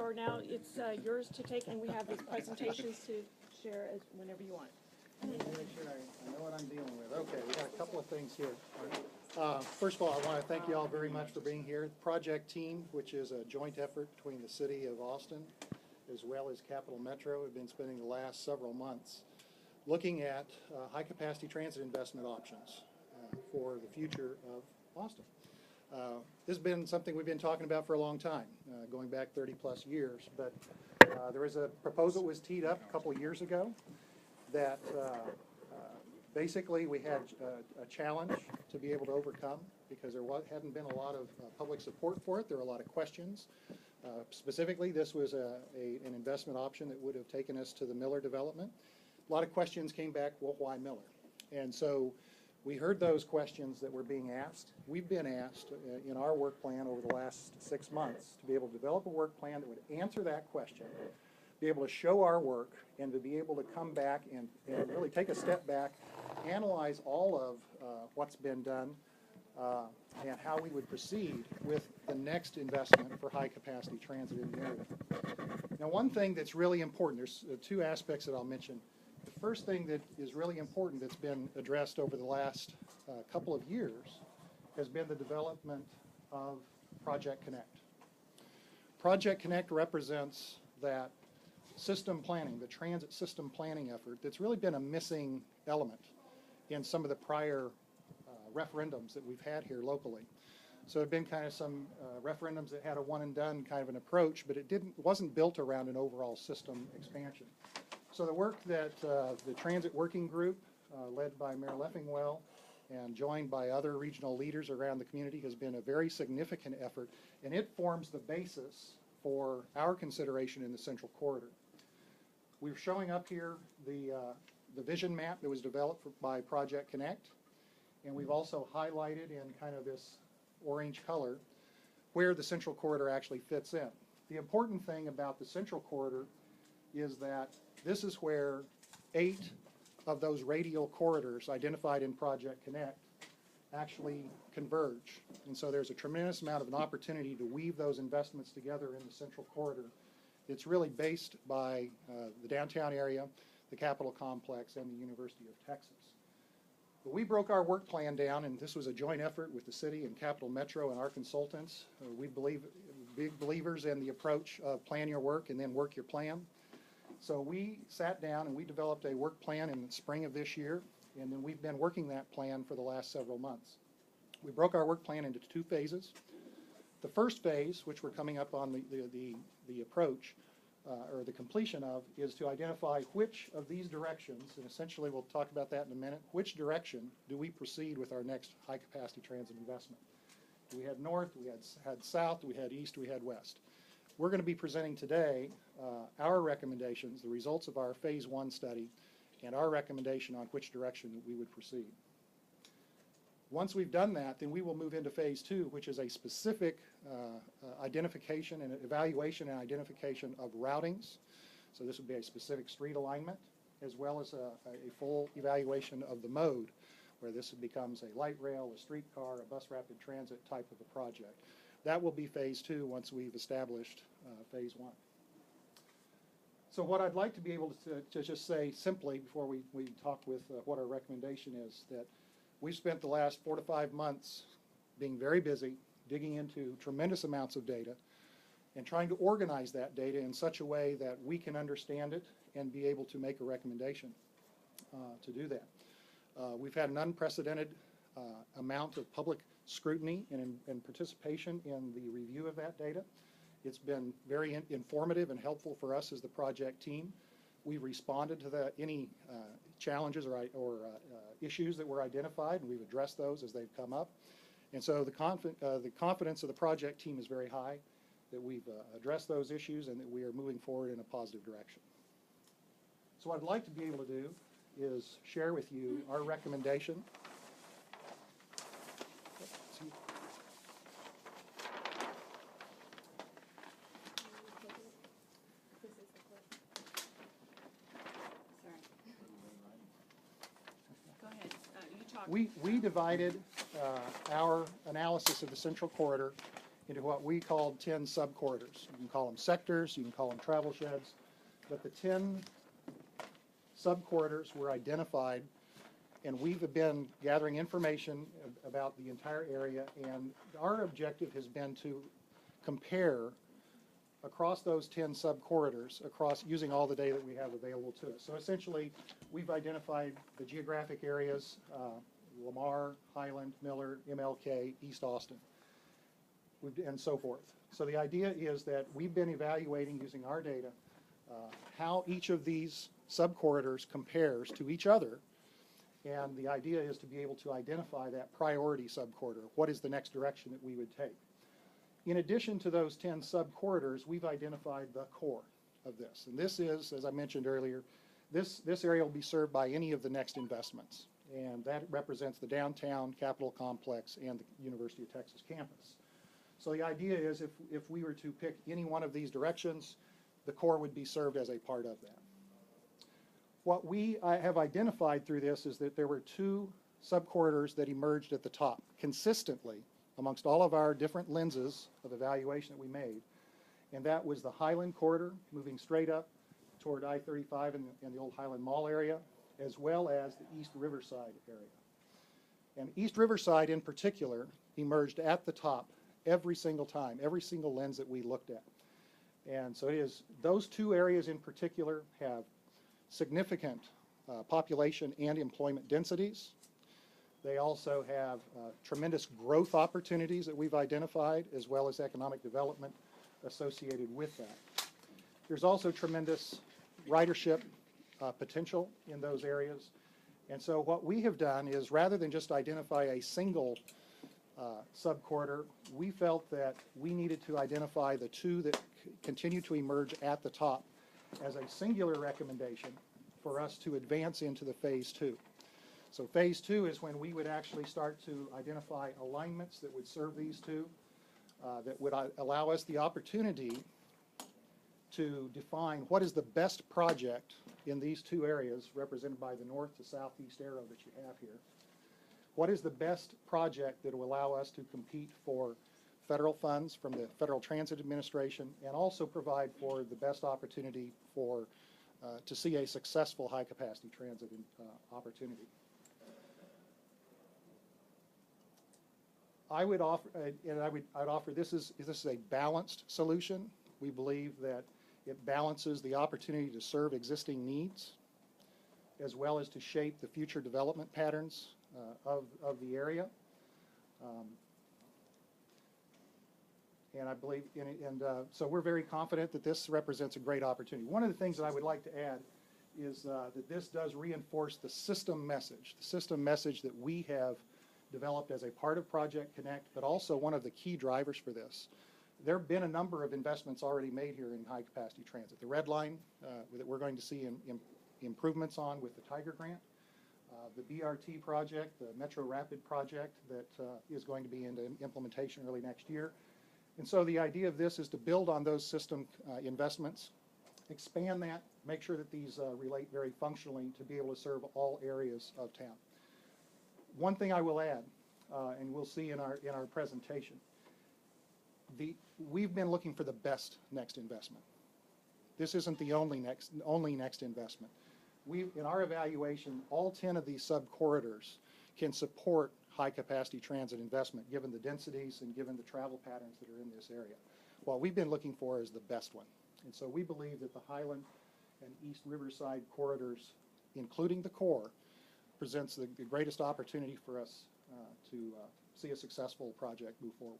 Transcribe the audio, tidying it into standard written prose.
hour now. It's yours to take, and we have these presentations to share as whenever you want. Make sure I know what I'm dealing with. Okay, we got a couple of things here. First of all, I want to thank you all very much for being here. The project team, which is a joint effort between the City of Austin as well as Capital Metro, have been spending the last several months looking at high-capacity transit investment options for the future of Austin. This has been something we've been talking about for a long time, going back 30-plus years, but there was a proposal that was teed up a couple of years ago that basically we had a challenge to be able to overcome because there hadn't been a lot of public support for it. There were a lot of questions. Specifically, this was an investment option that would have taken us to the Miller development. A lot of questions came back, well, why Miller? And so we heard those questions that were being asked. We've been asked in our work plan over the last 6 months to be able to develop a work plan that would answer that question, be able to show our work, and to be able to come back and really take a step back, analyze all of what's been done, and how we would proceed with the next investment for high-capacity transit in the area. Now, one thing that's really important, there's two aspects that I'll mention. The first thing that is really important that's been addressed over the last couple of years has been the development of Project Connect. Project Connect represents that system planning, the transit system planning effort that's really been a missing element in some of the prior referendums that we've had here locally. So there have been kind of some referendums that had a one and done kind of an approach, but it wasn't built around an overall system expansion. So the work that the Transit Working Group, led by Mayor Leffingwell and joined by other regional leaders around the community, has been a very significant effort, and it forms the basis for our consideration in the Central Corridor. We're showing up here the vision map that was developed by Project Connect, and we've also highlighted in kind of this orange color where the Central Corridor actually fits in. The important thing about the Central Corridor is that this is where 8 of those radial corridors identified in Project Connect actually converge. And so there's a tremendous amount of an opportunity to weave those investments together in the Central Corridor. It's really based by the downtown area, the Capitol Complex, and the University of Texas. But we broke our work plan down, and this was a joint effort with the city and Capital Metro and our consultants. We believe, big believers in the approach of plan your work and then work your plan. So we sat down and we developed a work plan in the spring of this year, and then we've been working that plan for the last several months. We broke our work plan into 2 phases. The first phase, which we're coming up on the approach, or the completion of, is to identify which of these directions, and essentially we'll talk about that in a minute, which direction do we proceed with our next high-capacity transit investment. Do we head north, do we head south, do we head east, do we head west? We're going to be presenting today our recommendations, the results of our Phase 1 study, and our recommendation on which direction we would proceed. Once we've done that, then we will move into Phase 2, which is a specific identification and evaluation and identification of routings. So this would be a specific street alignment, as well as a full evaluation of the mode, where this becomes a light rail, a streetcar, a bus rapid transit type of a project. That will be Phase 2 once we've established Phase 1. So what I'd like to be able to just say simply before we talk with what our recommendation is, that we've spent the last 4 to 5 months being very busy, digging into tremendous amounts of data, and trying to organize that data in such a way that we can understand it and be able to make a recommendation to do that. We've had an unprecedented amount of public scrutiny and participation in the review of that data. It's been very informative and helpful for us as the project team. We've responded to any challenges or issues that were identified, and we've addressed those as they've come up. And so the confidence of the project team is very high that we've addressed those issues and that we are moving forward in a positive direction. So what I'd like to be able to do is share with you our recommendation. We divided our analysis of the Central Corridor into what we called 10 subcorridors. You can call them sectors, you can call them travel sheds, but the 10 subcorridors were identified, and we've been gathering information about the entire area, and our objective has been to compare across those 10 subcorridors, across using all the data that we have available to us. So essentially, we've identified the geographic areas, Lamar, Highland, Miller, MLK, East Austin, and so forth. So the idea is that we've been evaluating using our data how each of these subcorridors compares to each other, and the idea is to be able to identify that priority subcorridor. What is the next direction that we would take? In addition to those 10 subcorridors, we've identified the core of this. And this is, as I mentioned earlier, this area will be served by any of the next investments. And that represents the downtown Capitol complex and the University of Texas campus. So the idea is if we were to pick any one of these directions, the core would be served as a part of that. What we have identified through this is that there were 2 subcorridors that emerged at the top consistently amongst all of our different lenses of evaluation that we made. And that was the Highland corridor, moving straight up toward I-35 and the old Highland Mall area, as well as the East Riverside area. And East Riverside in particular emerged at the top every single time, every single lens that we looked at. And so it is, those 2 areas in particular have significant population and employment densities. They also have tremendous growth opportunities that we've identified, as well as economic development associated with that. There's also tremendous ridership potential in those areas. And so what we have done is, rather than just identify a single subcorridor, we felt that we needed to identify the 2 that continue to emerge at the top as a singular recommendation for us to advance into the phase 2. So phase 2 is when we would actually start to identify alignments that would serve these 2, that would allow us the opportunity to define what is the best project in these 2 areas, represented by the north to southeast arrow that you have here. What is the best project that will allow us to compete for federal funds from the Federal Transit Administration, and also provide for the best opportunity for to see a successful high-capacity transit opportunity. I would offer, I'd offer this is a balanced solution. We believe that it balances the opportunity to serve existing needs, as well as to shape the future development patterns of the area. And I believe, so we're very confident that this represents a great opportunity. One of the things that I would like to add is that this does reinforce the system message that we have developed as a part of Project Connect, but also one of the key drivers for this. There have been a number of investments already made here in high-capacity transit. The Red Line that we're going to see improvements on with the Tiger Grant, the BRT project, the Metro Rapid project that is going to be into implementation early next year. And so the idea of this is to build on those system investments, expand that, make sure that these relate very functionally to be able to serve all areas of town. One thing I will add, and we'll see in our presentation, we've been looking for the best next investment. This isn't the only next investment. In our evaluation, all 10 of these sub-corridors can support high-capacity transit investment, given the densities and given the travel patterns that are in this area. What we've been looking for is the best one. And so we believe that the Highland and East Riverside corridors, including the core, presents the greatest opportunity for us to see a successful project move forward.